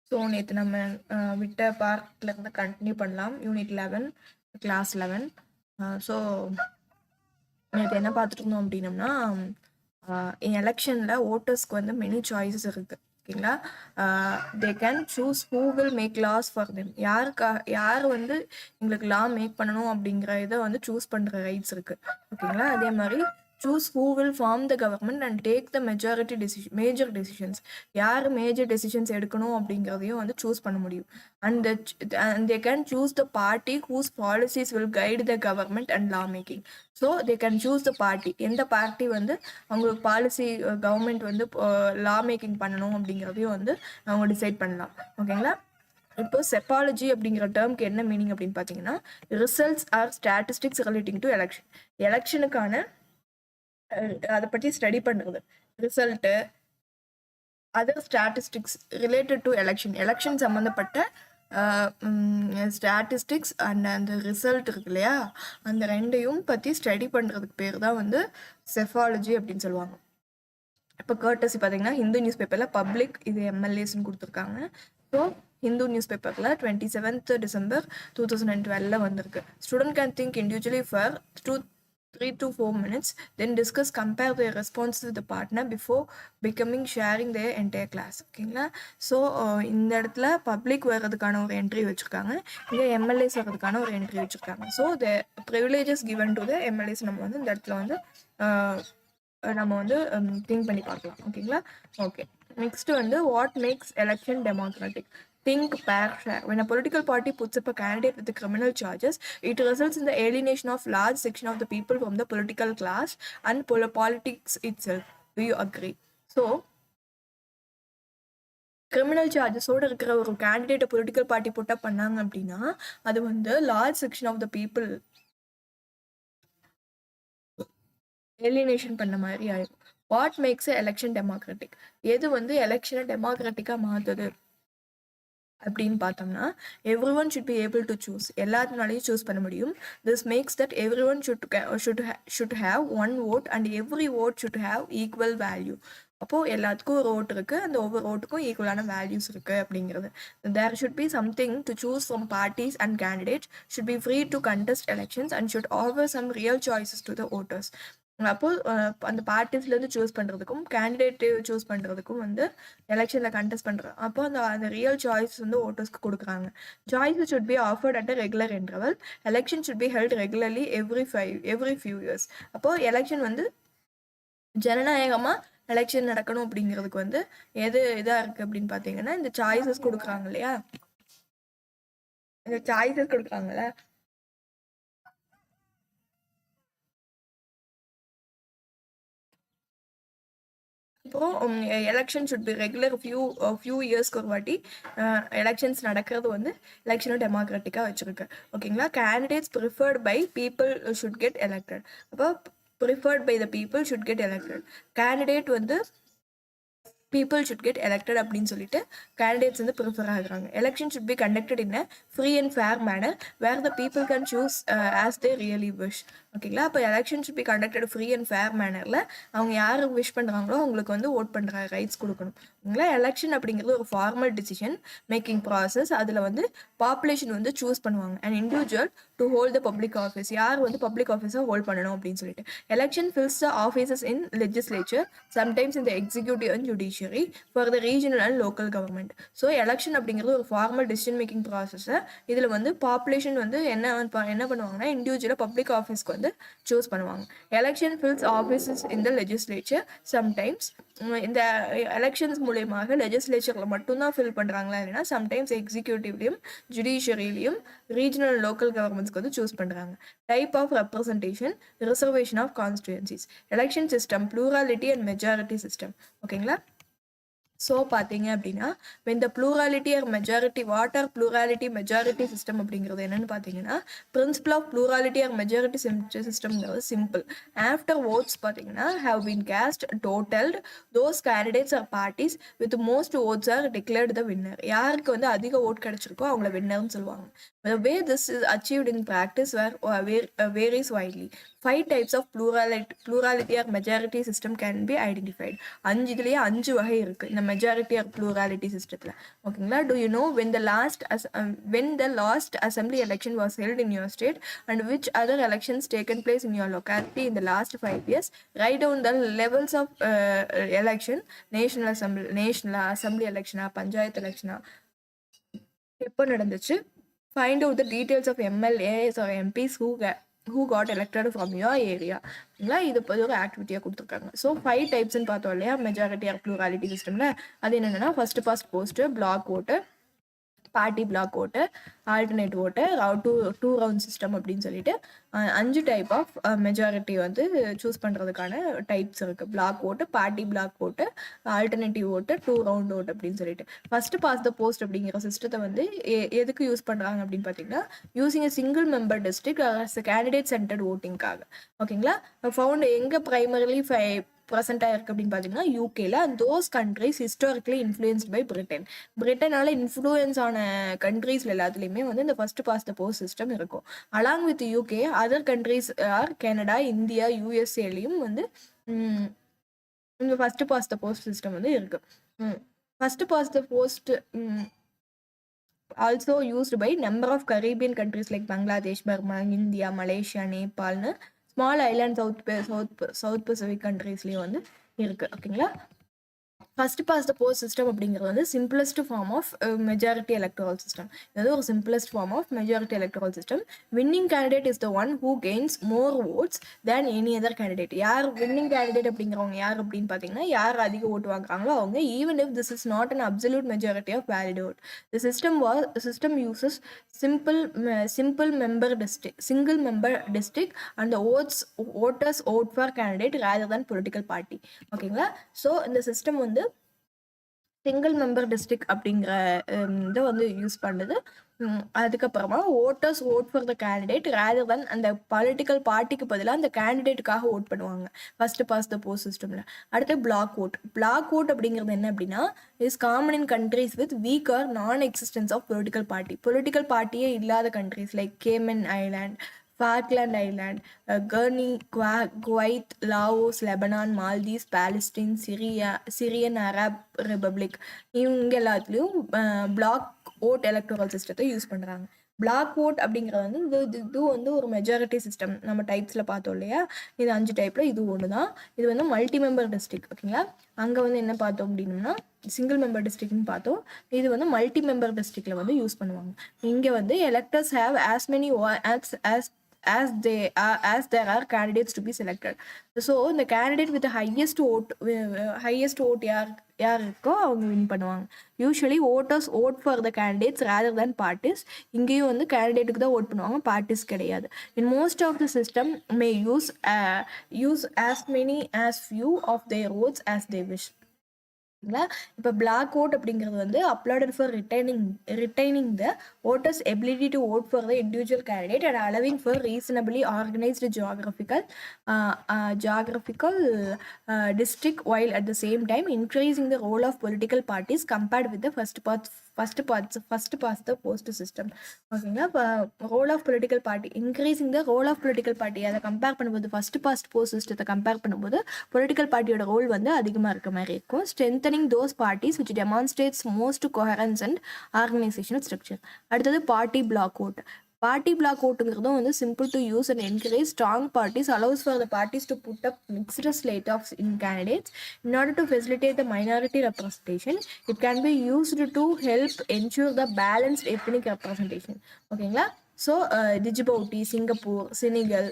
So நேற்று நம்ம விட்ட பார்ட்லேருந்து கண்டினியூ பண்ணலாம். Unit 11 class 11. ஸோ நேற்று என்ன பார்த்துட்டு இருந்தோம் அப்படின்னம்னா, எலெக்ஷனில் ஓட்டர்ஸ்க்கு வந்து மெனி சாய்ஸஸ் இருக்குது. ஓகேங்களா? They can choose who will make laws for them. யார் வந்து எங்களுக்கு லா மேக் பண்ணணும் அப்படிங்கிற இதை வந்து சூஸ் பண்ணுற ரைட்ஸ் இருக்குது. ஓகேங்களா? அதே மாதிரி choose who will form the government and take the major decisions. யார் மேஜர் டெசிஷன்ஸ் எடுக்கணும் அப்படிங்கிறதையும் வந்து சூஸ் பண்ண முடியும். and they can choose the party whose policies will guide the government and law making. so they can choose the party. எந்த party வந்து அவங்களுக்கு policy government வந்து லா மேக்கிங் பண்ணணும் அப்படிங்கிறதையும் வந்து அவங்க டிசைட் பண்ணலாம். ஓகேங்களா? இப்போ செப்பாலஜி அப்படிங்கிற டேர்ம்க்கு என்ன மீனிங் அப்படின்னு பார்த்தீங்கன்னா, results are statistics relating to election. எலெக்ஷனுக்கான அதை பற்றி ஸ்டடி பண்ணுறது, result, other statistics related to election சம்மந்தப்பட்ட ஸ்டாட்டிஸ்டிக்ஸ் அண்ட் அந்த ரிசல்ட் இருக்கு இல்லையா, அந்த ரெண்டையும் பற்றி ஸ்டடி பண்ணுறதுக்கு பேர் தான் வந்து செஃபாலஜி அப்படின்னு சொல்லுவாங்க. இப்போ கர்டசி பார்த்தீங்கன்னா ஹிந்து நியூஸ் பேப்பரில் பப்ளிக் இது எம்எல்ஏஸ்ன்னு கொடுத்துருக்காங்க. ஸோ ஹிந்து நியூஸ் பேப்பரில் 27th December 2012 வந்திருக்கு. Student can think individually for 3 to 4 minutes, then compare their response to the partner before sharing their entire class. ஓகேங்களா? ஸோ இந்த இடத்துல பப்ளிக் வர்றதுக்கான ஒரு என்ட்ரி வச்சுருக்காங்க, இங்கே எம்எல்ஏஸ் வர்றதுக்கான ஒரு என்ட்ரி வச்சுருக்காங்க. So the privileges given to the MLAs நம்ம வந்து இந்த இடத்துல வந்து நம்ம வந்து திங்க் பண்ணி பார்க்கலாம். ஓகேங்களா? ஓகே, நெக்ஸ்ட் வந்து what makes election democratic. Think, pair, share. When a political party puts up a candidate with the criminal charges, it results in the alienation of large section of the people from the political class and politics itself. Do you agree? So, criminal சார்ஜஸோடு இருக்கிற ஒரு கேண்டிடேட்டை political party put up பண்ணாங்க அப்படின்னா அது வந்து large section of the people alienation பண்ண மாதிரி ஆயிடும். What makes election democratic. எது வந்து எலெக்ஷனை டெமோக்ராட்டிக்காக மாற்றுது அப்படின்னு பார்த்தோம்னா, every one should be able to choose. எல்லாத்தினாலையும் சூஸ் பண்ண முடியும். This makes that every one should have one vote and every vote should have equal value. அப்போது எல்லாத்துக்கும் ஒரு ஓட் இருக்குது, அந்த ஒவ்வொரு ஓட்டுக்கும் ஈக்குவலான வேல்யூஸ் இருக்குது அப்படிங்கிறது. There should be something to choose from parties and candidates, should be free to contest elections and should offer some real choices to the voters. அப்போது அந்த பார்ட்டிஸ்லேருந்து சூஸ் பண்ணுறதுக்கும் கேண்டிடேட் சூஸ் பண்ணுறதுக்கும் வந்து எலெக்ஷனில் கண்டெஸ்ட் பண்ணுறோம். அப்போ அந்த ரியல் சாய்ஸ் வந்து ஓட்டர்ஸ்க்கு கொடுக்குறாங்க. Choices should be offered at a regular interval. Election should be held regularly every few years. அப்போது எலெக்ஷன் வந்து ஜனநாயகமாக எலெக்ஷன் நடக்கணும் அப்படிங்கிறதுக்கு வந்து எது இதாக இருக்குது அப்படின்னு பார்த்தீங்கன்னா, இந்த சாய்ஸஸ் கொடுக்குறாங்க இல்லையா, இந்த சாய்ஸஸ் கொடுக்குறாங்கல்ல, இப்போ election should be regular few இயர்ஸ்க்கு ஒரு வாட்டி எலெக்ஷன்ஸ் நடக்கிறது வந்து எலெக்ஷனை டெமோக்ராட்டிக்காக வச்சுருக்கு. ஓகேங்களா? Candidates preferred by people should get elected. அப்போ preferred by the people should get elected. Candidate வந்து people should get elected அப்படின்னு சொல்லிட்டு candidates வந்து ப்ரிஃபர் ஆகுறாங்க. Election should be conducted in a free and fair manner where the people can choose as they really wish. ஓகேங்களா? அப்போ election should be conducted free and fair mannerல அவங்க யார் wish பண்ணுறாங்களோ அவங்களுக்கு வந்து ஓட் பண்ணுற ரைட்ஸ் கொடுக்கணும். ஓகேங்களா? எலெக்ஷன் அப்படிங்கிறது ஒரு ஃபார்மல் டிசிஷன் மேக்கிங் ப்ராசஸ். அதில் வந்து பாப்புலேஷன் வந்து சூஸ் பண்ணுவாங்க and individual to hold the public office. யார் வந்து பப்ளிக் ஆஃபீஸாக ஹோல்ட் பண்ணணும் அப்படின்னு சொல்லிட்டு. Election fils the offices in legislature, sometimes in the executive and judiciary for the regional and local government. So election அப்படிங்கிறது ஒரு formal decision making ப்ராசஸை இதில் வந்து பாப்புலேஷன் வந்து என்ன பண்ணுவாங்கன்னா இண்டிவிஜுவலாக பப்ளிக் ஆஃபீஸ்க்கு வந்து சூஸ் பண்ணுவாங்க. Election fills offices in the legislature. Sometimes இந்த எலெக்ஷன்ஸ் மூலியமாக லெஜிஸ்லேச்சரில் மட்டும்தான் ஃபில் பண்ணுறாங்களா இல்லைன்னா சம்டைம்ஸ் எக்ஸிக்யூட்டிவ்லையும் ஜுடிஷியரிலையும் ரீஜனல் லோக்கல் கவர்மெண்ட்ஸ்க்கு வந்து சூஸ் பண்ணுறாங்க. Type of representation, reservation of constituencies. Election system, plurality and majority system. ஓகேங்களா? ஸோ பார்த்தீங்க அப்படின்னா when the plurality or majority, what are plurality majority system அப்படிங்கிறது என்னன்னு பார்த்தீங்கன்னா, principle of plurality or majority systemங்கிறது simple. After votes பார்த்தீங்கன்னா have been cast, totaled, those candidates or parties with most votes are declared the winner. யாருக்கு வந்து அதிக vote கிடைச்சிருக்கோ அவங்கள வின்னர்னு சொல்லுவாங்க. The way this is achieved in practice varies widely. 5 types of plurality or majority system can be identified. இதுலேயே 5 வகை இருக்குது. இந்த majority or plurality system. Okay, do you know when the last assembly election was held in your state and which other elections taken place in your locality in the last 5 years? Write down the levels of election: national assembly election, panchayat election, எப்போ நடந்துச்சு. Find out the details of MLAs or MPs who got elected from your area. இது ஒரு ஆக்டிவிட்டியாக கொடுத்துருக்காங்க. So 5 டைப்ஸ்ன்னு பார்த்தோம் இல்லையா majority R plurality சிஸ்டமில். அது என்னென்னா ஃபர்ஸ்ட் பாஸ்ட் போஸ்ட்டு, பிளாக் ஓட்டு, பார்ட்டி பிளாக் ஓட்டு, ஆல்டர்னேட் ஓட்டு, டூ ரவுண்ட் சிஸ்டம் அப்படின்னு சொல்லிட்டு 5 டைப் ஆஃப் மெஜாரிட்டி வந்து சூஸ் பண்ணுறதுக்கான டைப்ஸ் இருக்குது. பிளாக் ஓட்டு, பார்ட்டி பிளாக் ஓட்டு, ஆல்டர்னேட்டிவ் ஓட்டு, 2 ரவுண்ட் ஓட்டு அப்படின்னு சொல்லிட்டு. ஃபர்ஸ்ட் பாஸ் த போஸ்ட் அப்படிங்கிற சிஸ்டத்தை வந்து எதுக்கு யூஸ் பண்ணுறாங்க அப்படின்னு பார்த்தீங்கன்னா, using single member district candidate centred ஓட்டிங்காக. ஓகேங்களா. ஃபவுண்ட் எங்கே ப்ரைமரிலி ப்ரெசென்ட்டாக இருக்குது அப்படின்னு பார்த்தீங்கன்னா யூகேல. And those countries historically influenced by பிரிட்டனால இன்ஃப்ளூயன்ஸ் ஆன கண்ட்ரீஸ்ல எல்லாத்துலேயுமே வந்து இந்த first past the post system இருக்கும். Along with UK other countries are Canada, India, யூஎஸ்ஏலையும் வந்து இந்த first past the post system வந்து இருக்கு. First past the post also used by number of Caribbean countries like Bangladesh, Burma, India, Malaysia, Nepal, small island South Pacific countries வந்து இருக்கு. ஓகேங்களா. First past the post system அப்படிங்கிறது வந்து simplest form of majority electoral system. இது ஒரு simplest form of majority electoral system. Winning candidate is the one who gains more votes than any other candidate. யார் winning candidate அப்படிங்கிறவங்க யார் அப்படின்னு பார்த்தீங்கன்னா, யார் அதிக ஓட்டு வாங்குறாங்களோ அவங்க. Even if this is not an absolute majority of valid vote. The system uses simple member district and the voters vote for candidate rather than political party. ஓகேங்களா. ஸோ இந்த சிஸ்டம் வந்து சிங்கிள் மெம்பர் டிஸ்ட்ரிக்ட் அப்படிங்கிற இதை வந்து use பண்ணுது. அதுக்கப்புறமா voters vote for the candidate rather than அந்த political பார்ட்டிக்கு பதிலாக அந்த கேண்டிடேட்டுக்காக ஓட் பண்ணுவாங்க ஃபர்ஸ்ட் பாஸ் த போஸ்ட் சிஸ்டமில். அடுத்து பிளாக் ஓட் அப்படிங்கிறது என்ன அப்படின்னா, is common in countries with weak or non existence of political பார்ட்டியே இல்லாத countries like Cayman Island, Falkland Island, Guernsey, Kuwait, Laos, Lebanon, Maldives, Palestine, Syrian Arab republic, இவங்க எல்லாத்துலேயும் black vote electoral சிஸ்டத்தை யூஸ் பண்ணுறாங்க. Black vote அப்படிங்கிறது வந்து இது வந்து ஒரு மெஜாரிட்டி சிஸ்டம். நம்ம டைப்ஸில் பார்த்தோம் இல்லையா, இது 5 டைப்பில் இது ஒன்று தான். இது வந்து மல்டி மெம்பர் டிஸ்ட்ரிக்ட். ஓகேங்களா. அங்கே வந்து என்ன பார்த்தோம் அப்படின்னா சிங்கிள் மெம்பர் டிஸ்ட்ரிக்ட்னு பார்த்தோம். இது வந்து மல்டி மெம்பர் டிஸ்ட்ரிக்டில் வந்து யூஸ் பண்ணுவாங்க. இங்கே வந்து electors have as many as there are candidates to be selected. So the candidate with the highest vote யார் இருக்கோ அவங்க வின் பண்ணுவாங்க. Usually voters vote for the candidates rather than parties. இங்கேயும் வந்து கேண்டிடேட்டுக்கு தான் ஓட் பண்ணுவாங்க, பார்ட்டிஸ் கிடையாது. In most of the system may use as many as few of their votes as they wish. இப்போ பிளாக் ஓட் அப்படிங்கிறது வந்து applauded for retaining the voters ability to vote for the individual candidate and allowing for reasonably organised geographical district while at the same time increasing the role of political parties compared with the first past the post system. ஓகேங்களா. இப்போ role of political party, increasing the role of political party, அதை compare பண்ணும்போது first past post சிஸ்டத்தை compare பண்ணும்போது பொலிட்டிக்கல் பார்ட்டியோட role வந்து அதிகமாக இருக்க மாதிரி இருக்கும். Strengthening those parties which demonstrates most coherence and organizational structure. அடுத்தது party block vote. Party block ஓட்டுங்கிறதும் வந்து simple to use and encourage strong parties, allows for the parties to put up mixed slate of in candidates in order to facilitate the minority representation. It can be used to help ensure the balanced ethnic representation. ஓகேங்களா. So Djibouti, Singapore, Senegal,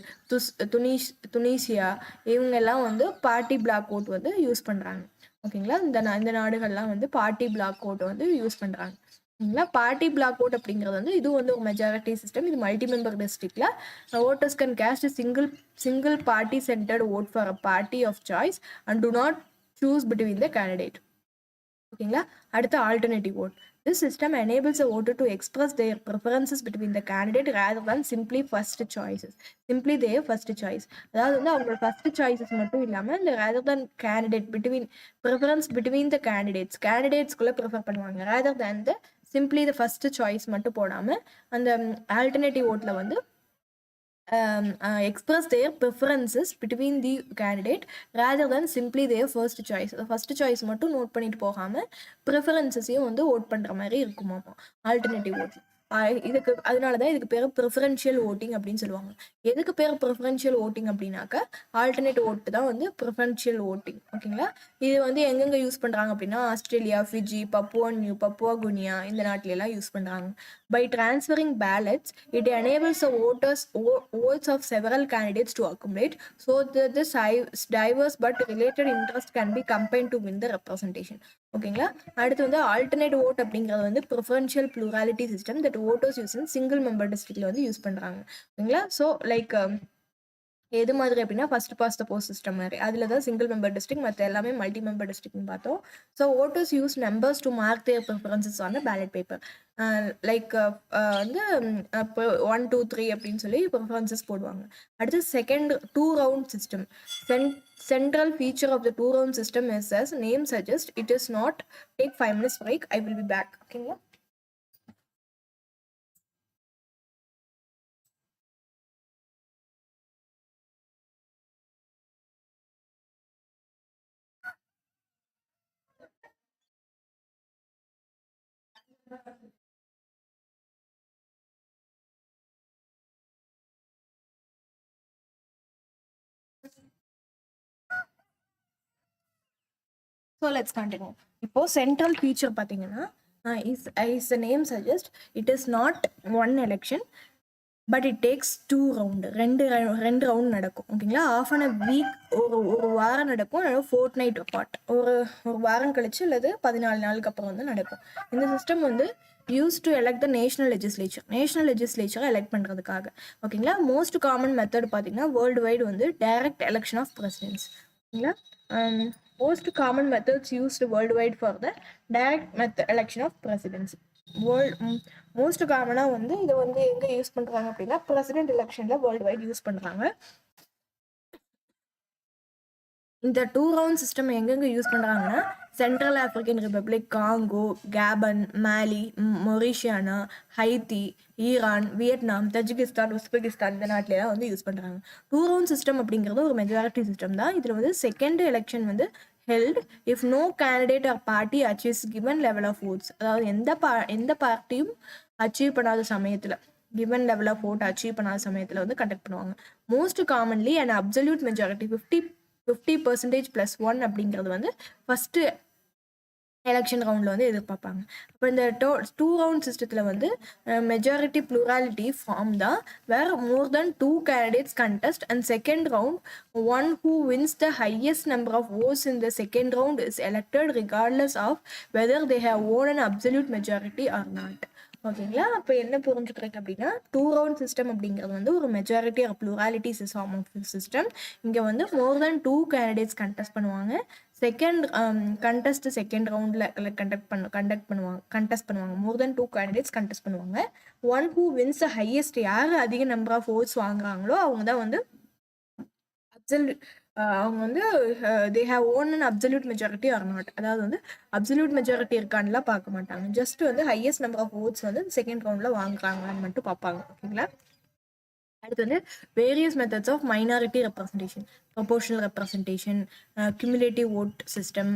Tunisia இவங்கெல்லாம் வந்து party block vote வந்து use பண்ணுறாங்க. ஓகேங்களா. இந்த நாடுகள்லாம் வந்து party black ஓட்டை வந்து யூஸ் பண்ணுறாங்க. ஓகேங்களா. பார்ட்டி பிளாக் ஓட் அப்படிங்கிறது வந்து இது வந்து ஒரு மெஜாரிட்டி சிஸ்டம். இது மல்டி மெம்பர் டிஸ்ட்ரிக்ட்ல voters can cast single party centred vote for a party of choice and do not choose between the candidate. ஓகேங்களா. அடுத்து alternative vote. This system enables a voter to express their preferences between the candidate rather than simply their first choice. அதாவது வந்து அவங்களோட first choices மட்டும் இல்லாமல் இந்த rather than candidate preference between the candidatesக்குள்ளே prefer பண்ணுவாங்க. rather than the simply the first choice மட்டும் போடாமல் அந்த ஆல்டர்னேட்டிவ் ஓட்டில் வந்து express their preferences between the candidate rather than simply their first choice. First choice மட்டும் நோட் பண்ணிட்டு போகாமல் ப்ரிஃபரன்சஸையும் வந்து ஓட் பண்ணுற மாதிரி இருக்குமாமா ஆல்டர்னேட்டிவ் ஓட். இதுக்கு அதனால தான் இதுக்கு பேர் ப்ரிஃபரன்ஷியல் ஓட்டிங் அப்படின்னு சொல்லுவாங்க. எதுக்கு பேர் ப்ரிஃபரன்ஷியல் ஓட்டிங் அப்படின்னாக்கா ஆல்டர்னேட் ஓட்டு தான் வந்து ப்ரிஃபரன்ஷியல் ஓட்டிங். ஓகேங்களா? இது வந்து எங்கெங்கே யூஸ் பண்ணுறாங்க அப்படின்னா ஆஸ்திரேலியா, ஃபிஜி, பப்புவா குனியா இந்த நாட்டிலெல்லாம் யூஸ் பண்ணுறாங்க. By transferring ballots, it enables the votes of several candidates to accumulate so that the diverse but related interest can be combined to win the representation. ஓகேங்களா? அடுத்து வந்து alternate vote அப்படிங்கிறது வந்து preferential plurality system that voters use in single member டிஸ்ட்ரிக்ட்ல வந்து use பண்ணுறாங்க. ஓகேங்களா? So like எது மாதிரி அப்படின்னா first past the post system மாதிரி அதில் தான் சிங்கிள் மெம்பர் டிஸ்ட்ரிக்ட் மற்ற எல்லாமே மல்டி மெம்பர் டிஸ்ட்ரிக்ட்னு பார்த்தோம். So voters use numbers to mark their preferences on the ballot paper. Like வந்து 1 2 3 அப்படின்னு சொல்லி ப்ரிஃபரன்சஸ் போடுவாங்க. அடுத்து second 2 round system. Central feature of the 2 round system is, as name suggests, it is not take 5 minutes break, I will be back. Okay. So let's continue. இப்போ central feature பார்த்தீங்கன்னா is the name suggest, it is not one election but it takes 2 round. ரெண்டு round நடக்கும். ஓகேங்களா? Of an a week ஒரு வாரம் நடக்கும், Fortnite apart ஒரு வாரம் கழிச்சு அல்லது 14 நாளுக்கு அப்புறம் வந்து நடக்கும். இந்த சிஸ்டம் வந்து use to elect the national லெஜிஸ்லேச்சரை எலெக்ட் பண்ணுறதுக்காக. ஓகேங்களா? மோஸ்ட் காமன் மெத்தட் பார்த்தீங்கன்னா வேர்ல்டு வைடு வந்து டைரக்ட் எலெக்ஷன் ஆஃப் பிரசிடென்ட்ஸ். ஓகேங்களா? most common methods used worldwide for the direct election of presidents. Most காமனாக வந்து இதை வந்து எங்கே யூஸ் பண்ணுறாங்க அப்படின்னா பிரசிடென்ட் எலெக்ஷனில் வேர்ல்டு வைட் யூஸ் பண்ணுறாங்க. இந்த 2 ரவுண்ட் சிஸ்டம் எங்கெங்கே யூஸ் பண்ணுறாங்கன்னா Central African Republic, Congo, Gabon, Mali, Mauritania, Haiti, Iran, Vietnam, Tajikistan, Uzbekistan இந்த நாட்டிலலாம் வந்து யூஸ் பண்ணுறாங்க. 2 ரவுண்ட் சிஸ்டம் அப்படிங்கிறது ஒரு மெஜாரிட்டி சிஸ்டம் தான். இதில் வந்து செகண்ட் எலெக்ஷன் வந்து held if no candidate or party achieves given level of votes. அதாவது எந்த பார்ட்டியும் அச்சீவ் பண்ணாத சமயத்தில் given level of vote achieve பண்ணாத சமயத்தில் வந்து கண்டக்ட் பண்ணுவாங்க. Most commonly and absolute majority 50% + 1 அப்படிங்கிறது வந்து ஃபர்ஸ்ட் எலெக்ஷன் ரவுண்டில் வந்து எதிர்பார்ப்பாங்க. அப்போ இந்த 2 ரவுண்ட் சிஸ்டத்தில் வந்து மெஜாரிட்டி ப்ளூராலிட்டி ஃபார்ம் தான், where more then 2 candidates contest and second round one who wins the highest number of votes in the second round is elected regardless of whether they have won an absolute majority or not. ஓகேங்களா? அப்போ என்ன புரிஞ்சுக்கிறேன் அப்படின்னா 2 round system அப்படிங்கிறது வந்து ஒரு majority of plurality form of system. இங்கே வந்து மோர் தென் 2 கேண்டிடேட்ஸ் கண்டெஸ்ட் பண்ணுவாங்க. செகண்ட் ரவுண்டில் கண்டெஸ்ட் பண்ணுவாங்க. மோர் தென் 2 கேண்டிடேட்ஸ் கண்டெஸ்ட் பண்ணுவாங்க. One who wins the highest, யார் அதிக நம்பர் ஆஃப் votes வாங்குறாங்களோ அவங்க தான் வந்து அவங்க வந்து they have won and absolute majority or not. அதாவது வந்து அப்சல்யூட் மெஜாரிட்டி இருக்கான்லாம் பார்க்க மாட்டாங்க, ஜஸ்ட் வந்து ஹையஸ்ட் நம்பர் ஆஃப் votes வந்து செகண்ட் ரவுண்டில் வாங்குறாங்கன்னு மட்டும் பார்ப்பாங்க. ஓகேங்களா? அடுத்து வந்து various methods of minority representation, proportional representation, cumulative vote system,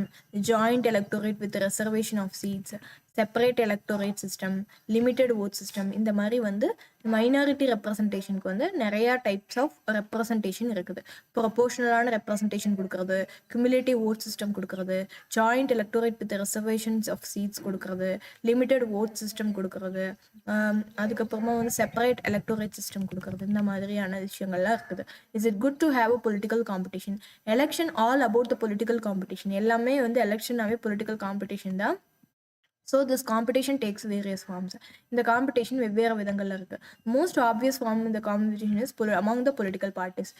joint electorate with reservation of seats, separate electorate system, limited vote system. இந்த மாதிரி வந்து மைனாரிட்டி ரெப்ரஸன்டேஷனுக்கு வந்து நிறையா டைப்ஸ் ஆஃப் ரெப்ரஸன்டேஷன் இருக்குது. ப்ரொபோர்ஷனலான ரெப்ரஸன்டேஷன் கொடுக்குறது, cumulative ஓட் சிஸ்டம் கொடுக்குறது, joint electorate with reservations of seats கொடுக்குறது, லிமிட்டெட் ஓட் சிஸ்டம் கொடுக்குறது, அதுக்கப்புறமா வந்து செப்பரேட் எலக்டோரேட் சிஸ்டம் கொடுக்குறது. இந்த மாதிரியான விஷயங்கள்லாம் இருக்குது. Is it good to have a political competition? Election all about the political competition. எல்லாமே வந்து எலெக்ஷனாகவே பொலிட்டிக்கல் காம்படிஷன் தான். So this competition takes various forms. இந்த காம்படிஷன் வெவ்வேறு விதங்களில் இருக்குது. மோஸ்ட் ஆப்வியஸ் ஃபார்ம் இந்த competition is among the political parties.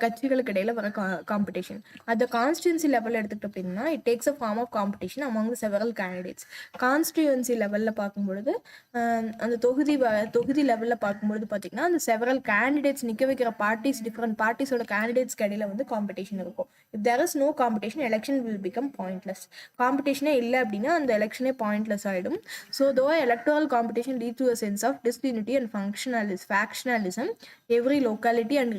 கட்சிகளுக்கு இடையில வர காம்படிஷன். அந்த கான்ஸ்டியூன்சி லெவலில் எடுத்துக்கிட்டு அப்படின்னா it takes a form of competition among the several candidates. Constituency லெவலில் பார்க்கும்பொழுது அந்த தொகுதி லெவலில் பார்க்கும்பொழுது பார்த்தீங்கன்னா அந்த செவரல் கேண்டிடேட்ஸ் நிற்க வைக்கிற பார்ட்டிஸ், டிஃப்ரெண்ட் பார்ட்டிஸோட கேண்டிடேட்ஸ்க்கு இடையில வந்து காம்படிஷன் இருக்கும். If there is no competition election will become pointless. காம்படிஷனே இல்லை அப்படின்னா அந்த எலெக்ஷனே பாயிண்ட் பாயிண்ட்லெஸ் ஆகிடும். So though electoral competition lead to a sense of disunity and factionalism every locality and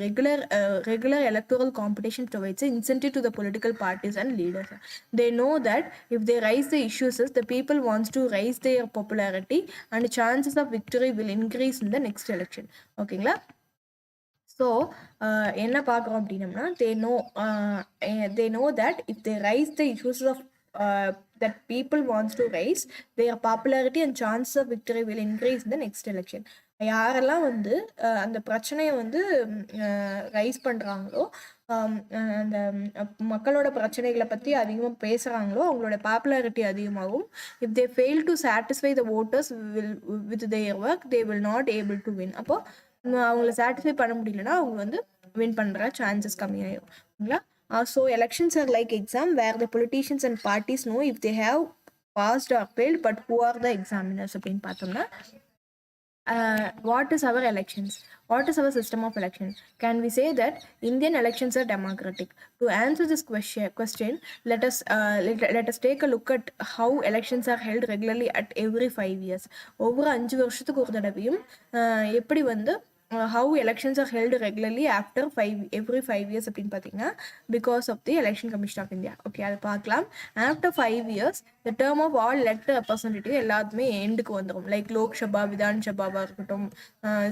regular electoral competition provides an incentive to the political parties and leaders. They know that if they raise the issues, the people wants to raise their popularity and chances of victory will increase in the next election. ஓகேங்களா? So என்ன பார்க்குறோம் அப்படின்னம்னா they know that if they raise the issues of that people wants to raise, their popularity and chances of victory will increase in the next election. யாரெல்லாம் வந்து அந்த பிரச்சனையை வந்து rice பண்ணுறாங்களோ, அந்த மக்களோட பிரச்சனைகளை பற்றி அதிகமாக பேசுகிறாங்களோ அவங்களோட பாப்புலாரிட்டி அதிகமாகும். If they fail to satisfy the voters with their work, they will not able to win. அப்போ அவங்கள சாட்டிஸ்ஃபை பண்ண முடியலன்னா அவங்க வந்து வின் பண்ணுற சான்சஸ் கம்மியாயிடும். ஓகேங்களா? So elections are like exam where the politicians and parties know if they have passed or failed, but who are the examiners அப்படின்னு பார்த்தோம்னா, what is our elections? What is our system of election? Can we say that Indian elections are democratic? To answer this question, let us take a look at how elections are held regularly at every 5 years. ஒவ்வொரு 5 வருஷத்துக்கு ஒரு தடவையும் எப்படி வந்து how elections are held regularly after every 5 years அப்படின்னு பார்த்தீங்கன்னா, because of the Election Commission of India. Okay, அதை பார்க்கலாம். After 5 years, the term of all elected representative எல்லாத்துமே எண்டுக்கு வந்துடும். லைக் லோக்சபா, விதான் சபாவாக இருக்கட்டும்,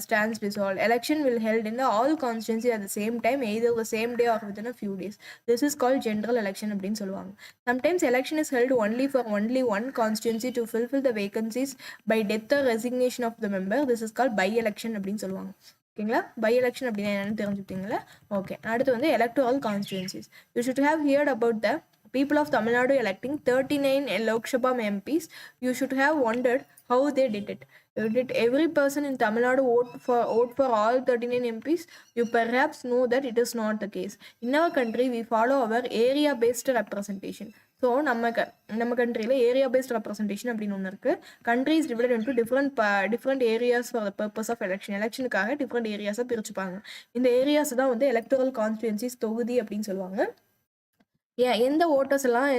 stands dissolved. Election will held in the all constituency at the same time, either the same day or within a few days. This is called general election அப்படின்னு சொல்லுவாங்க. Sometimes election is held only for only one constituency to fulfill the vacancies by death or resignation of the member. This is called by election அப்படின்னு சொல்லுவாங்க. ஓகேங்களா? By election அப்படின்னா என்னன்னு தெரிஞ்சுக்கிட்டீங்களா? Okay, அடுத்து வந்து electoral கான்ஸ்டிடுவன்சிஸ். You should have heard about the people of Tamil Nadu electing 39 Lok Sabha MPs. You should have wondered how they did it. Did every person in Tamil Nadu vote for all 39 MPs? You perhaps know that it is not the case. In our country, we follow our area-based representation. So நம்ம கண்ட்ரியில் area based representation அப்படின்னு ஒன்று இருக்குது. Country is divided into different areas for the purpose of எலெக்ஷனுக்காக different ஏரியாஸை பிரிச்சுப்பாங்க. இந்த areas தான் வந்து எலக்ட்ரல் கான்ஸ்டிடுவன்சிஸ், தொகுதி அப்படின்னு சொல்லுவாங்க. எந்த ஓட்டர்ஸ் எல்லாம்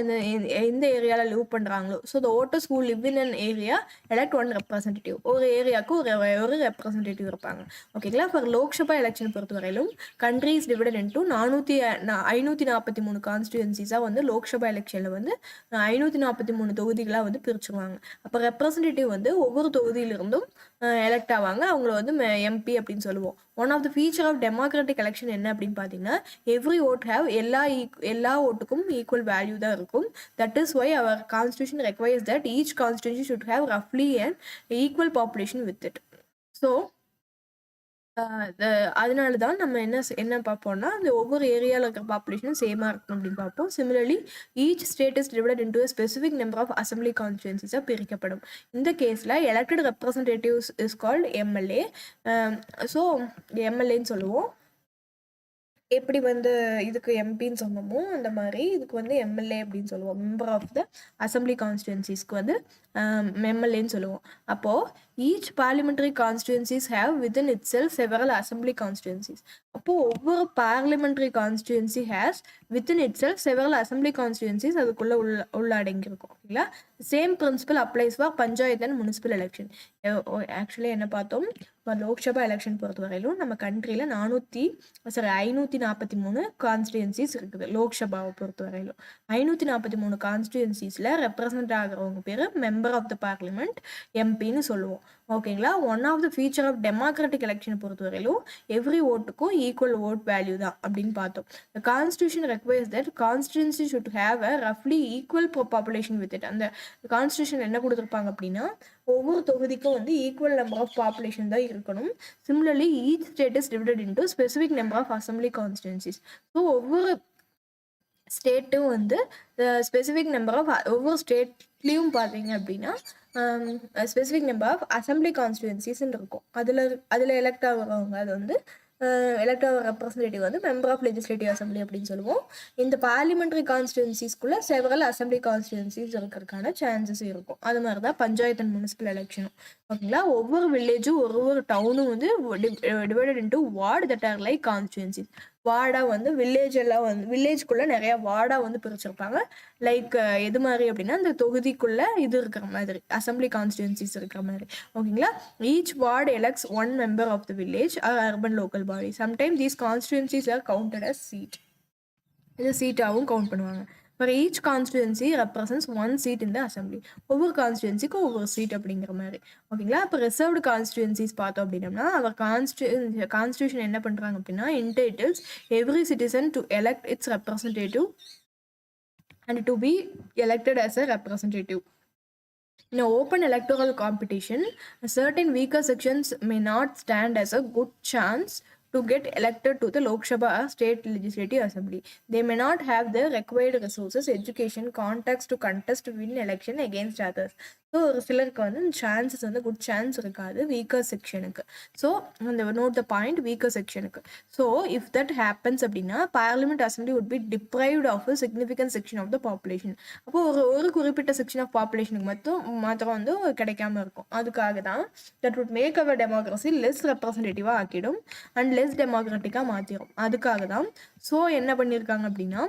எந்த ஏரியாவில் லிவ் பண்ணுறாங்களோ, so the voters who live in an area elect one representative. ஒரு ஏரியாவுக்கு ஒரு ரெப்ரஸன்டேட்டிவ் இருப்பாங்க. ஓகேங்களா? ஃபார் லோக்சபா எலெக்ஷன் பொறுத்தவரையிலும் கண்ட்ரி இஸ் டிவைடட் இன்டு 543 கான்ஸ்டிடுவன்சிஸாக வந்து லோக்சபா எலெக்ஷனில் வந்து 543 தொகுதிகளாக வந்து பிரிச்சுருவாங்க. அப்போ ரெப்ரஸன்டேட்டிவ் வந்து ஒவ்வொரு தொகுதியிலிருந்தும் எலெக்ட் ஆவாங்க. அவங்கள வந்து எம்பி அப்படின்னு சொல்லுவோம். One of the feature of democratic election என்ன அப்படின்னு பார்த்தீங்கன்னா, எவ்ரி ஓட் ஹேவ் எல்லா ஓட்டுக்கும் ஈக்குவல் வேல்யூ தான் இருக்கும். That is why our constitution requires that each constitution should have ரஃப்லி and equal population with it. So அதனால தான் நம்ம என்ன பார்ப்போம்னா, அந்த ஒவ்வொரு ஏரியாவில் இருக்கிற பாப்புலேஷனும் சேமாக இருக்கணும் அப்படின்னு பார்ப்போம். Similarly each state is divided into a specific number of assembly constituencies பிரிக்கப்படும். இந்த கேஸில் elected representatives is called MLA. So எம்எல்ஏன்னு சொல்லுவோம். எப்படி வந்து இதுக்கு எம்பின்னு சொன்னோமோ அந்த மாதிரி இதுக்கு வந்து எம்எல்ஏ அப்படின்னு சொல்லுவோம். மெம்பர் ஆஃப் த அசம்பிளி கான்ஸ்டிடுவன்சிஸ்க்கு வந்து எம்எல்ஏன்னு சொல்லுவோம். அப்போது each parliamentary கான்ஸ்டிடுவன்சிஸ் have within it self several assembly கான்ஸ்டிடுவன்சிஸ். அப்போது ஒவ்வொரு parliamentary constituency has within it self several assembly கான்ஸ்டிடுவன்சிஸ் அதுக்குள்ளே உள்ளடங்கியிருக்கும். ஓகேங்களா? Same principal applies for panchayat and municipal election. Actually என்ன பார்த்தோம், இப்போ லோக்சபா எலெக்ஷன் பொறுத்தவரையிலும் நம்ம கண்ட்ரியில் 543 கான்ஸ்டிடுவன்சிஸ் இருக்குது. லோக்சபாவை பொறுத்தவரையிலும் 543 கான்ஸ்டிடுவன்சிஸில் ரெப்ரசன்ட் ஆகிறவங்க பேர் மெம்பர் ஆஃப் த பார்லிமெண்ட், எம்பின்னு சொல்லுவோம். ஓகேங்களா? One of the feature of democratic எலெக்ஷனை பொறுத்தவரையிலும் எவ்ரி ஓட்டுக்கும் ஈக்குவல் ஓட் வேல்யூ தான் அப்படின்னு பார்த்தோம். The constitution requires that constituency should have a ரஃப்லி ஈக்குவல் பாப்புலேஷன் வித் இட். அந்த கான்ஸ்டியூஷன் என்ன கொடுத்துருப்பாங்க அப்படின்னா, ஒவ்வொரு தொகுதிக்கும் வந்து ஈக்குவல் நம்பர் ஆஃப் பாப்புலேஷன் தான் இருக்கணும். Similarly each state is divided into specific number of assembly constituencies. So ஒவ்வொரு ஸ்டேட்டும் வந்து ஸ்பெசிஃபிக் நம்பர் ஆஃப் ஒவ்வொரு ஸ்டேட்லேயும் பார்த்தீங்க அப்படின்னா ஸ்பெசிஃபிக் நம்பர் ஆஃப் அசம்பிளி கான்ஸ்டிடுவன்சிஸ்ன்னு இருக்கும். அதில் எலெக்ட் ஆகிறவங்க அது வந்து எலெக்ட் ஆகிற ரெப்ரஸன்டேட்டிவ் வந்து மெம்பர் ஆஃப் லெஜிஸ்லேட்டிவ் அசம்பிளி அப்படின்னு சொல்லுவோம். இந்த பார்லிமெண்ட்ரி கான்ஸ்டிடுவன்சிஸ்குள்ளே செவரல் அசம்பிளி கான்ஸ்டிடுவன்சிஸ் இருக்கிறதுக்கான சான்சஸ் இருக்கும். அது மாதிரி தான் பஞ்சாயத்து அண்ட் முனிசிபல் எலெக்ஷனும். ஓகேங்களா? ஒவ்வொரு வில்லேஜும் ஒவ்வொரு டவுனும் வந்து divided into ward that are like constituencies. வார்டா வந்து வில்லேஜ்குள்ளே நிறையா வார்டா வந்து பிரிச்சிருப்பாங்க. லைக் எது மாதிரி அப்படின்னா இந்த தொகுதிக்குள்ளே இது இருக்கிற மாதிரி அசம்பிளி கான்ஸ்டியூன்சிஸ் இருக்கிற மாதிரி. ஓகேங்களா. Each ward elects one member of the village or urban local body. Sometimes these constituencies are counted as seat. இது சீட்டாகவும் கவுண்ட் பண்ணுவாங்க. For each constituency represents one seat இந்த அசம்பிளி. ஒவ்வொரு கான்ஸ்டியூன்சிக்கும் ஒவ்வொரு சீட் அப்படிங்கிற மாதிரி. ஓகேங்களா. இப்போ ரிசர்வ்டு கான்ஸ்டியூன்சிஸ் பார்த்தோம் அப்படின்னம்னா அவர் கான்ஸ்டியூஷன் என்ன பண்ணுறாங்க அப்படின்னா entitles every citizen to elect its representative and to be elected as a representative. In an open electoral competition, certain weaker sections may not stand as a good chance to get elected to the Lok Sabha or state legislative assembly. They may not have the required resources, education, contacts to contest win election against others. So ஒரு சிலருக்கு வந்து chances வந்து good chance இருக்காது weaker செக்ஷனுக்கு. So அந்த note the point weaker செக்ஷனுக்கு. So if that happens அப்படின்னா parliament assembly would be deprived of a significant section of the population. அப்போ ஒரு குறிப்பிட்ட செக்ஷன் ஆஃப் பாப்புலேஷனுக்கு மாத்திரம் வந்து கிடைக்காம இருக்கும். அதுக்காக தான் that would make our democracy less ரெப்ரசன்டேட்டிவாக ஆக்கிடும் அண்ட் லெஸ் டெமோக்ராட்டிக்காக மாற்றிடும். அதுக்காக தான் ஸோ என்ன பண்ணியிருக்காங்க அப்படின்னா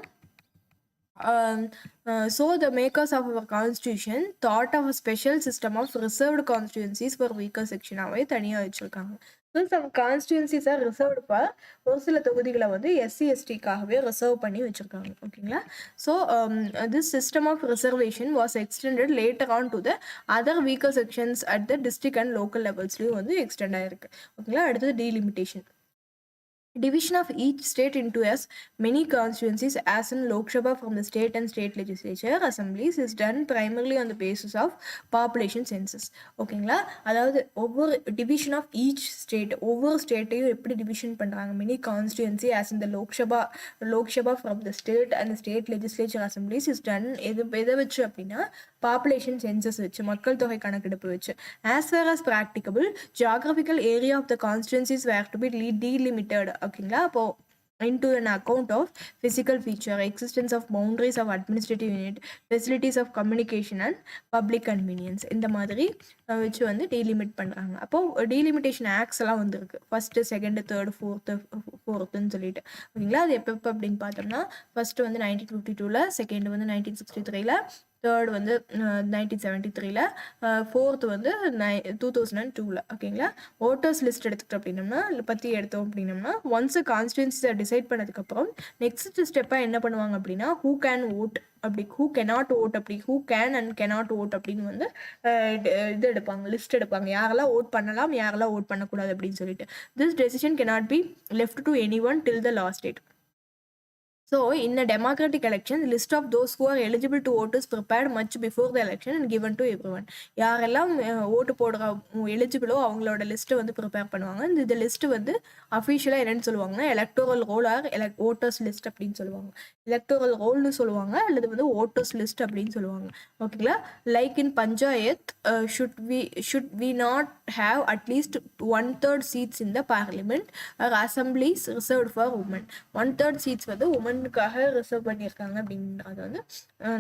so the makers of our constitution thought of a special system of reserved constituencies for weaker section அவை தனியாக வச்சுருக்காங்க. So some constituencies are reserved for ஒரு சில தொகுதிகளை வந்து SC/STக்காகவே ரிசர்வ் பண்ணி வச்சுருக்காங்க. ஓகேங்களா. So this system of reservation was extended later on to the other weaker sections at the district and local லெவல்ஸ்லேயும் வந்து எக்ஸ்டெண்ட் ஆகிருக்கு. ஓகேங்களா. அடுத்தது delimitation. Division of each state into as many constituencies as in Lok Sabha from the state and state legislature assemblies is done primarily on the basis of population census. ஓகேங்களா. அதாவது ஒவ்வொரு division of each state ஒவ்வொரு ஸ்டேட்டையும் எப்படி division பண்ணுறாங்க mini constituency as இந்த Lok Sabha from the state and state legislature assemblies is done எதை வச்சு அப்படின்னா பாப்புலேஷன் சென்சஸ் வச்சு மக்கள் தொகை கணக்கெடுப்பு வச்சு. As far as practicable geographical area of the constituencies were to be delimited. ஓகேங்களா. அப்போ into an account of physical feature, existence of boundaries of administrative unit, facilities of communication and public convenience இந்த மாதிரி வச்சு வந்து delimit பண்ணுறாங்க. அப்போது delimitation acts எல்லாம் வந்துருக்கு. ஃபஸ்ட்டு, செகண்டு, தேர்டு, ஃபோர்த்துன்னு சொல்லிட்டு. ஓகேங்களா. அது எப்போ அப்படின்னு பார்த்தோம்னா ஃபஸ்ட்டு வந்து 1952, செகண்டு வந்து 1963, தேர்ட் வந்து 1973, ஃபோர்த்து வந்து 2002. ஓகேங்களா. ஓட்டர்ஸ் லிஸ்ட் எடுத்துக்கிட்டோம் அப்படின்னம்னா எடுத்தோம் அப்படின்னம்னா ஒன்ஸ் கான்ஸ்டியூன்சிஸை டிசைட் பண்ணதுக்கப்புறம் நெக்ஸ்ட் ஸ்டெப்பாக என்ன பண்ணுவாங்க அப்படின்னா ஹூ கேன் ஓட் அப்படி, ஹூ கெனாட் ஓட் அப்படி, who can and cannot vote அப்படின்னு வந்து இது எடுப்பாங்க, லிஸ்ட் எடுப்பாங்க. யாரெல்லாம் ஓட் பண்ணலாம், யாரெல்லாம் ஓட் பண்ணக்கூடாது அப்படின்னு சொல்லிட்டு. This decision cannot be left to any one till the last date. So, in a democratic election, the list of those who are eligible to vote is prepared much before the election and given to everyone. யாரெல்லாம் ஓட்டு போடுற எலிஜிபிளோ அவங்களோட லிஸ்ட்டை வந்து prepare பண்ணுவாங்க. இந்த list வந்து அஃபிஷியலாக என்னென்னு சொல்லுவாங்கன்னா electoral roll or voters list அப்படின்னு சொல்லுவாங்க. எலக்டோரல் ரோல்னு சொல்லுவாங்க அல்லது வந்து ஓட்டர்ஸ் லிஸ்ட் அப்படின்னு சொல்லுவாங்க. ஓகேங்களா. Like in panchayat should we not have at least 1/3 seats in the parliament or assemblies reserved for women. 1/3 seats வந்து உமனுக்காக ரிசர்வ் பண்ணியிருக்காங்க அப்படின்றத வந்து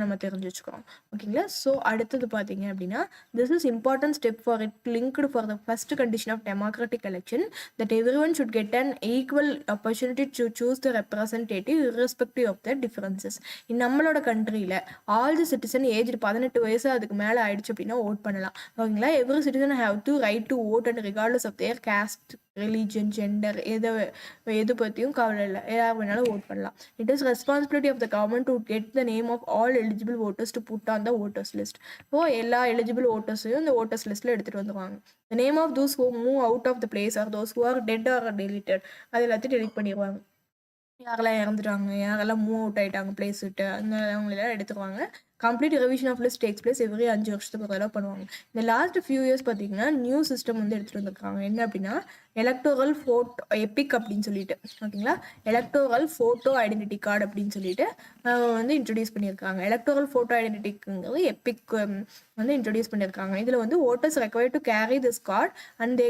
நம்ம தெரிஞ்சு வச்சுக்கிறோம். ஓகேங்களா. ஸோ அடுத்தது பார்த்தீங்க அப்படின்னா this is important step for it linked for the first condition of democratic election that everyone should get an equal opportunity to choose the representative irrespective of the differences. நம்மளோட கண்ட்ரியில் ஆல் தி சிட்டிசன் ஏஜ் 18 வயசு அதுக்கு மேலே ஆயிடுச்சு அப்படின்னா vote பண்ணலாம். ஓகேங்களா. Every citizen have to right to vote and regardless of their caste, religion, gender எது பற்றியும் கவலை இல்லை, யார் வேணாலும் ஓட் பண்ணலாம். It is responsibility of the government to get the name of all eligible voters to put on the voters list. So எல்லா eligible ஓட்டர்ஸையும் இந்த ஓட்டர்ஸ் லிஸ்ட்டில் எடுத்துகிட்டு வந்துடுவாங்க. The name of those who move out of the place or those who are dead R deleted அது எல்லாத்தையும் delete பண்ணிடுவாங்க. யாரெல்லாம் இறந்துட்டாங்க, யாரெல்லாம் மூவ் அவுட் ஆகிட்டாங்க பிளேஸ் விட்டு, அந்த அவங்களெல்லாம் எடுத்துருவாங்க. Complete revision of list takes place every 5 வருஷத்துக்கு ஒரு தடவை பண்ணுவாங்க. இந்த லாஸ்ட் ஃபியூ இயர்ஸ் பார்த்தீங்கன்னா நியூ சிஸ்டம் வந்து எடுத்துகிட்டு வந்துருக்காங்க. என்ன அப்படின்னா எலக்டோரல் ஃபோட்டோ எபிக் அப்படின்னு சொல்லிட்டு. ஓகேங்களா. எலக்டோரல் ஃபோட்டோ ஐடென்டிட்டி கார்டு அப்படின்னு சொல்லிட்டு வந்து இன்ட்ரடியூஸ் பண்ணியிருக்காங்க. எலக்டோரல் ஃபோட்டோ ஐடென்டிட்டிங்கிறது எபிக் வந்து இன்ட்ரடியூஸ் பண்ணியிருக்காங்க. இதில் வந்து voters required to carry this card and they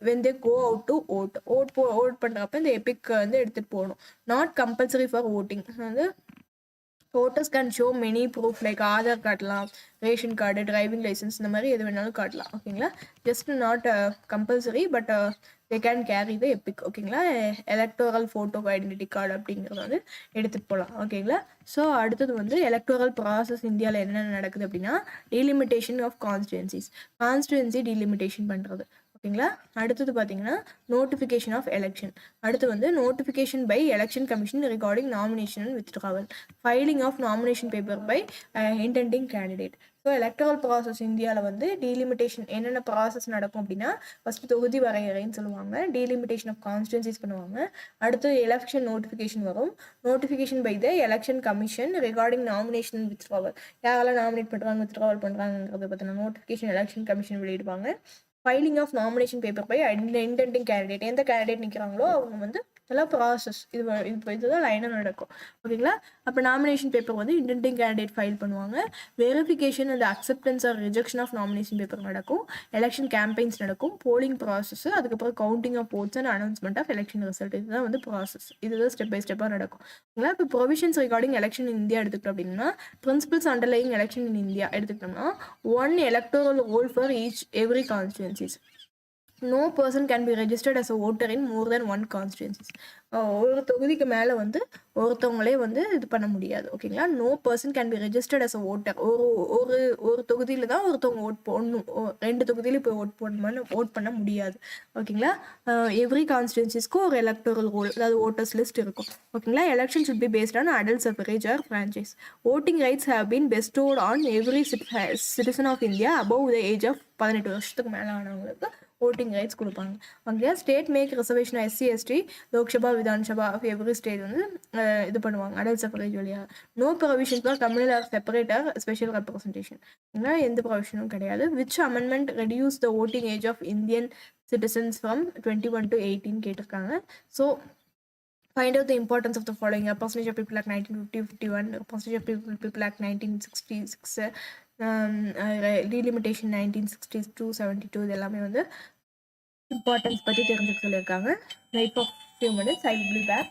when they go out to vote பண்ணுறப்ப இந்த எபிக் வந்து எடுத்துகிட்டு போகணும். Not compulsory for voting. வந்து voters can show many proof like Aadhaar காட்டலாம், ரேஷன் கார்டு, டிரைவிங் லைசன்ஸ், இந்த மாதிரி எது வேணாலும் காட்டலாம். ஓகேங்களா. Just not compulsory but they can carry the epic. ஓகேங்களா, எலக்டோரல் ஃபோட்டோ ஐடென்டிட்டி கார்டு அப்படிங்கிறத வந்து எடுத்துகிட்டு போகலாம். ஓகேங்களா, ஸோ அடுத்தது வந்து எலக்டோரல் ப்ராசஸ் இந்தியாவில் என்னென்ன நடக்குது அப்படின்னா டீலிமிட்டேஷன் ஆஃப் கான்ஸ்டுவன்சி டீலிமிட்டேஷன் பண்ணுறது. ஓகேங்களா, அடுத்தது பார்த்தீங்கன்னா நோட்டிஃபிகேஷன் ஆஃப் எலெக்ஷன். அடுத்து வந்து notification by election commission regarding nomination and withdrawal, filing of nomination paper by intending candidate. So electoral process இந்தியாவில் வந்து டீலிமிட்டேஷன் என்னென்ன ப்ராசஸ் நடக்கும் அப்படின்னா ஃபஸ்ட்டு தொகுதி வரையறைன்னு சொல்லுவாங்க, டீலிமிட்டேஷன் ஆஃப் கான்ஸ்டுவன்சிஸ் பண்ணுவாங்க, அடுத்து எலெக்ஷன் நோட்டிஃபிகேஷன் வரும், notification by the election commission regarding nomination withdrawal, யாரெல்லாம் நாமினேட் பண்ணுறாங்க வித்ட்ராவல் பண்ணுறாங்கிறத பற்றின நோட்டிஃபிகேஷன் எலெக்ஷன் கமிஷன் வெளியிடுவாங்க, filing of nomination paper by intending candidate, எந்த கேண்டிடேட் நிற்கிறாங்களோ அவங்க வந்து இதெல்லாம் ப்ராசஸ், இதுதான் லைனாக நடக்கும். ஓகேங்களா, அப்போ நாமினேஷன் பேப்பர் வந்து இன்டெண்டிங் கேண்டிடேட் ஃபைல் பண்ணுவாங்க, verification and acceptance or rejection of nomination paper நடக்கும், எலெக்ஷன் கேம்பெயின்ஸ் நடக்கும், போலிங் ப்ராசஸ், அதுக்கப்புறம் counting of votes and announcement of election result. இதுதான் வந்து ப்ராசஸ், இதுதான் ஸ்டெப் பை ஸ்டெப்பாக நடக்கும். ஓகேங்களா, இப்போ provisions regarding election in India எடுத்துக்கிட்டோம் அப்படின்னா principles underlying election in India எடுத்துக்கிட்டோம்னா 1 electoral roll for every constituencies. No person can be registered as a voter in more than 1 constituencies. ஒரு தொகுதிக்கு மேலே வந்து ஒருத்தவங்களே வந்து இது பண்ண முடியாது. ஓகேங்களா, no person can be registered as a voter. ஒரு தொகுதியில் தான் ஒருத்தவங்க ஓட் போடணும், 2 தொகுதியிலும் இப்போ ஓட் பண்ண முடியாது. ஓகேங்களா, எவ்ரி கான்ஸ்டிடுவன்சிஸ்க்கு ஒரு எலக்டோரல் ரோல், அதாவது ஓட்டர்ஸ் லிஸ்ட் இருக்கும். ஓகேங்களா, election should be based on adult suffrage or franchise. Voting rights have been bestowed on every citizen of India above the age of 18 வருஷத்துக்கு மேலே ஆனவங்களுக்கு voting ரைட்ஸ் கொடுப்பாங்க. Okay, state make reservation SC ST Lok Sabha Vidhan Sabha of every state வந்து இது பண்ணுவாங்க adult suffrage வழியாக. No provision for communal or separator special representation, எந்த ப்ரொவிஷனும் கிடையாது. Which amendment reduce the voting age of Indian citizens from 21 to 18 கேட்டிருக்காங்க. ஸோ find out the importance of the following: percentage of people act 1950-51, percentage of people act 1966, delimitation 1962-72, இது எல்லாமே வந்து importance பற்றி தெரிஞ்சுக்க சொல்லியிருக்காங்க. Wait for few minutes, I will be back.